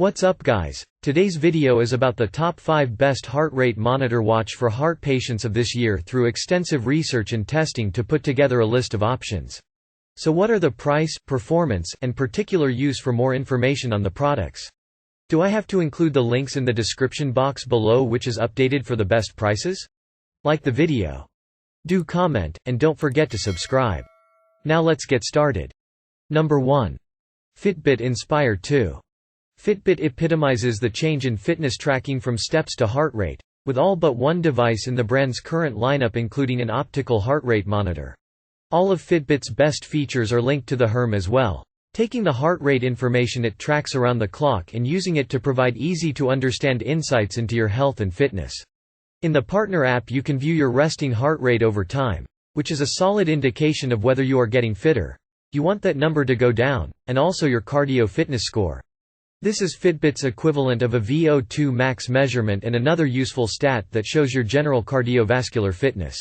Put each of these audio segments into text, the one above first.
What's up guys, today's video is about the top 5 best heart rate monitor watch for heart patients of this year through extensive research and testing to put together a list of options. So what are the price, performance, and particular use? For more information on the products, do I have to include the links in the description box below which is updated for the best prices? Like the video. Do comment, and don't forget to subscribe. Now let's get started. Number 1. Fitbit Inspire 2. Fitbit epitomizes the change in fitness tracking from steps to heart rate, with all but one device in the brand's current lineup including an optical heart rate monitor. All of Fitbit's best features are linked to the HRM as well, taking the heart rate information it tracks around the clock and using it to provide easy-to-understand insights into your health and fitness. In the partner app you can view your resting heart rate over time, which is a solid indication of whether you are getting fitter, you want that number to go down, and also your cardio fitness score. This is Fitbit's equivalent of a VO2 max measurement and another useful stat that shows your general cardiovascular fitness.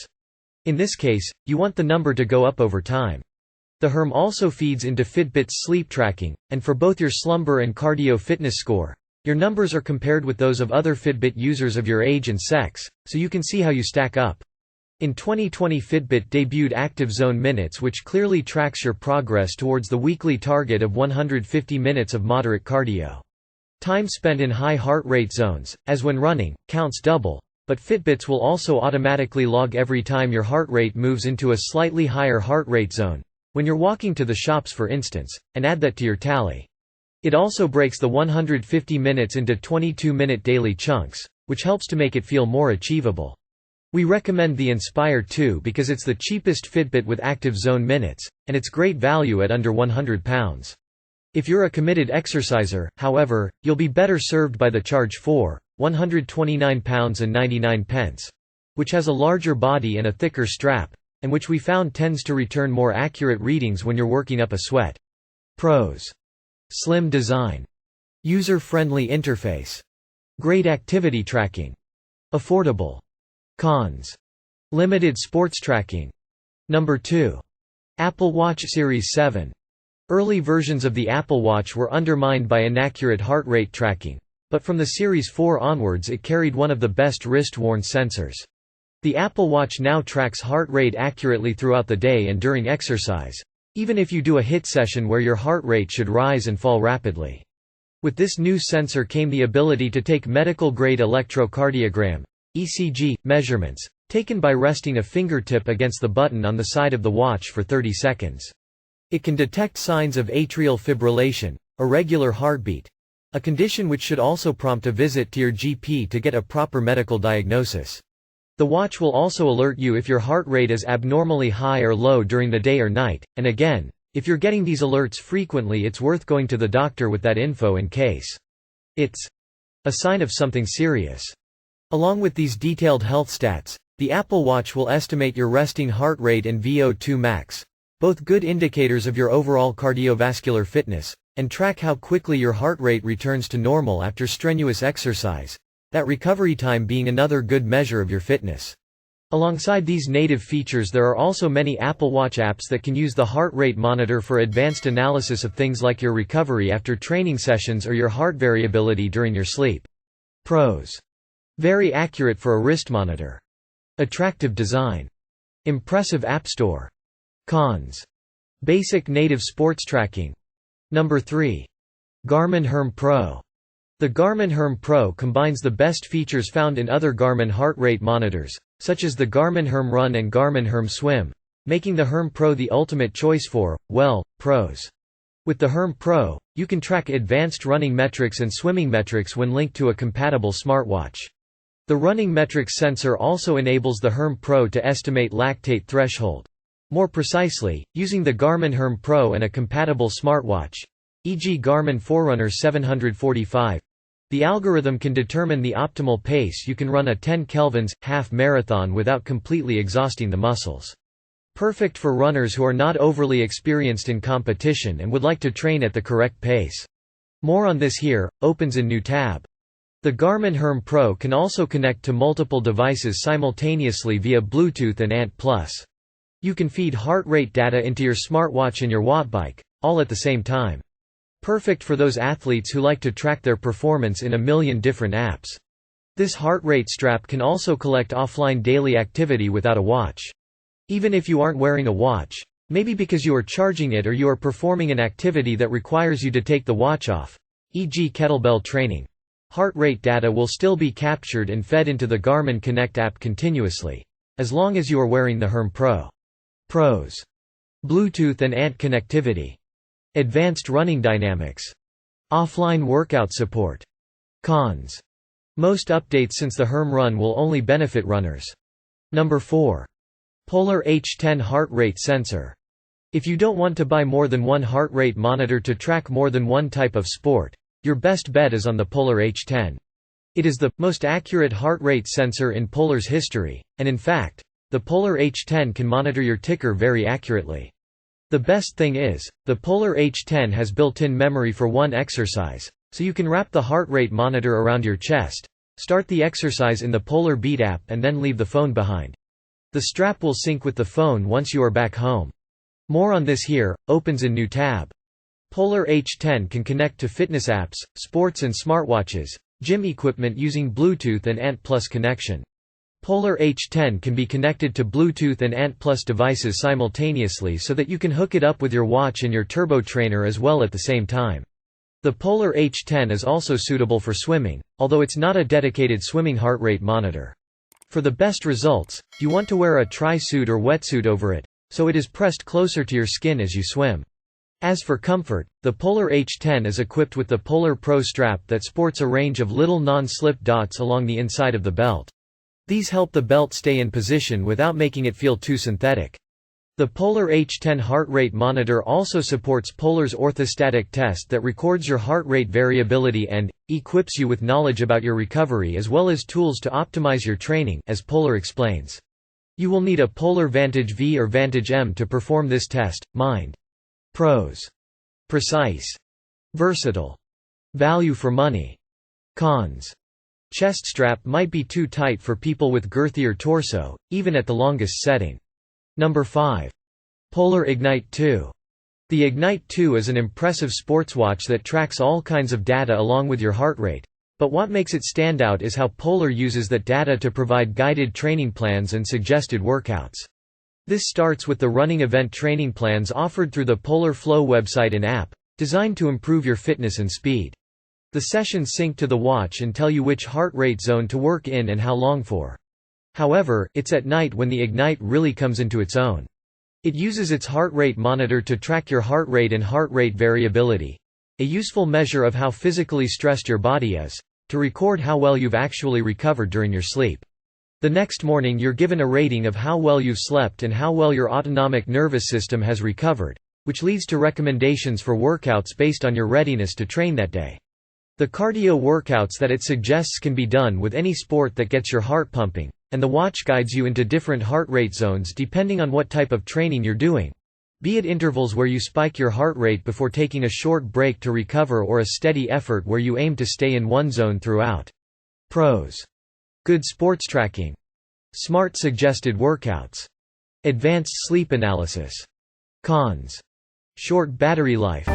In this case, you want the number to go up over time. The HRM also feeds into Fitbit's sleep tracking, and for both your slumber and cardio fitness score, your numbers are compared with those of other Fitbit users of your age and sex, so you can see how you stack up. In 2020 Fitbit debuted Active Zone Minutes, which clearly tracks your progress towards the weekly target of 150 minutes of moderate cardio. Time spent in high heart rate zones, as when running, counts double, but Fitbits will also automatically log every time your heart rate moves into a slightly higher heart rate zone, when you're walking to the shops for instance, and add that to your tally. It also breaks the 150 minutes into 22-minute daily chunks, which helps to make it feel more achievable. We recommend the Inspire 2 because it's the cheapest Fitbit with Active Zone Minutes, and it's great value at under £100. If you're a committed exerciser, however, you'll be better served by the Charge 4, £129.99, which has a larger body and a thicker strap, and which we found tends to return more accurate readings when you're working up a sweat. Pros: slim design, user-friendly interface, great activity tracking, affordable. Cons: limited sports tracking. Number 2. Apple Watch Series 7. Early versions of the Apple Watch were undermined by inaccurate heart rate tracking, but from the Series 4 onwards it carried one of the best wrist-worn sensors. The Apple Watch now tracks heart rate accurately throughout the day and during exercise, even if you do a HIIT session where your heart rate should rise and fall rapidly. With this new sensor came the ability to take medical-grade electrocardiogram (ECG) measurements, taken by resting a fingertip against the button on the side of the watch for 30 seconds. It can detect signs of atrial fibrillation, irregular heartbeat, a condition which should also prompt a visit to your GP to get a proper medical diagnosis. The watch will also alert you if your heart rate is abnormally high or low during the day or night, and again, if you're getting these alerts frequently it's worth going to the doctor with that info in case it's a sign of something serious. Along with these detailed health stats, the Apple Watch will estimate your resting heart rate and VO2 max, both good indicators of your overall cardiovascular fitness, and track how quickly your heart rate returns to normal after strenuous exercise, that recovery time being another good measure of your fitness. Alongside these native features there are also many Apple Watch apps that can use the heart rate monitor for advanced analysis of things like your recovery after training sessions or your heart variability during your sleep. Pros: very accurate for a wrist monitor. Attractive design. Impressive app store. Cons: basic native sports tracking. Number 3. Garmin HRM-Pro. The Garmin HRM-Pro combines the best features found in other Garmin heart rate monitors, such as the Garmin HRM Run and Garmin HRM Swim, making the HRM-Pro the ultimate choice for, well, pros. With the HRM-Pro, you can track advanced running metrics and swimming metrics when linked to a compatible smartwatch. The running metrics sensor also enables the HRM-Pro to estimate lactate threshold. More precisely, using the Garmin HRM-Pro and a compatible smartwatch, e.g. Garmin Forerunner 745, the algorithm can determine the optimal pace you can run a 10 kelvins, half marathon without completely exhausting the muscles. Perfect for runners who are not overly experienced in competition and would like to train at the correct pace. More on this here, opens in new tab. The Garmin HRM-Pro can also connect to multiple devices simultaneously via Bluetooth and ANT+. You can feed heart rate data into your smartwatch and your wattbike, all at the same time. Perfect for those athletes who like to track their performance in a million different apps. This heart rate strap can also collect offline daily activity without a watch. Even if you aren't wearing a watch, maybe because you are charging it or you are performing an activity that requires you to take the watch off, e.g. kettlebell training, heart rate data will still be captured and fed into the Garmin Connect app continuously, as long as you are wearing the HRM-Pro. Pros: Bluetooth and ANT connectivity. Advanced running dynamics. Offline workout support. Cons: most updates since the HRM Run will only benefit runners. Number 4. Polar H10 heart rate sensor. If you don't want to buy more than one heart rate monitor to track more than one type of sport, your best bet is on the Polar H10. It is the most accurate heart rate sensor in Polar's history, and in fact, the Polar H10 can monitor your ticker very accurately. The best thing is, the Polar H10 has built-in memory for one exercise, so you can wrap the heart rate monitor around your chest, start the exercise in the Polar Beat app and then leave the phone behind. The strap will sync with the phone once you are back home. More on this here, opens in new tab. Polar H10 can connect to fitness apps, sports and smartwatches, gym equipment using Bluetooth and ANT Plus connection. Polar H10 can be connected to Bluetooth and ANT Plus devices simultaneously so that you can hook it up with your watch and your turbo trainer as well at the same time. The Polar H10 is also suitable for swimming, although it's not a dedicated swimming heart rate monitor. For the best results, you want to wear a tri-suit or wetsuit over it, so it is pressed closer to your skin as you swim. As for comfort, the Polar H10 is equipped with the Polar Pro strap that sports a range of little non-slip dots along the inside of the belt. These help the belt stay in position without making it feel too synthetic. The Polar H10 heart rate monitor also supports Polar's orthostatic test that records your heart rate variability and equips you with knowledge about your recovery as well as tools to optimize your training, as Polar explains. You will need a Polar Vantage V or Vantage M to perform this test. Mind. Pros: precise, versatile, value for money. Cons: chest strap might be too tight for people with girthier torso, even at the longest setting. Number 5. Polar Ignite 2. The Ignite 2 is an impressive sports watch that tracks all kinds of data along with your heart rate, but what makes it stand out is how Polar uses that data to provide guided training plans and suggested workouts. This starts with the running event training plans offered through the Polar Flow website and app, designed to improve your fitness and speed. The sessions sync to the watch and tell you which heart rate zone to work in and how long for. However, it's at night when the Ignite really comes into its own. It uses its heart rate monitor to track your heart rate and heart rate variability, a useful measure of how physically stressed your body is, to record how well you've actually recovered during your sleep. The next morning you're given a rating of how well you've slept and how well your autonomic nervous system has recovered, which leads to recommendations for workouts based on your readiness to train that day. The cardio workouts that it suggests can be done with any sport that gets your heart pumping, and the watch guides you into different heart rate zones depending on what type of training you're doing. Be it intervals where you spike your heart rate before taking a short break to recover or a steady effort where you aim to stay in one zone throughout. Pros: good sports tracking. Smart suggested workouts. Advanced sleep analysis. Cons: short battery life.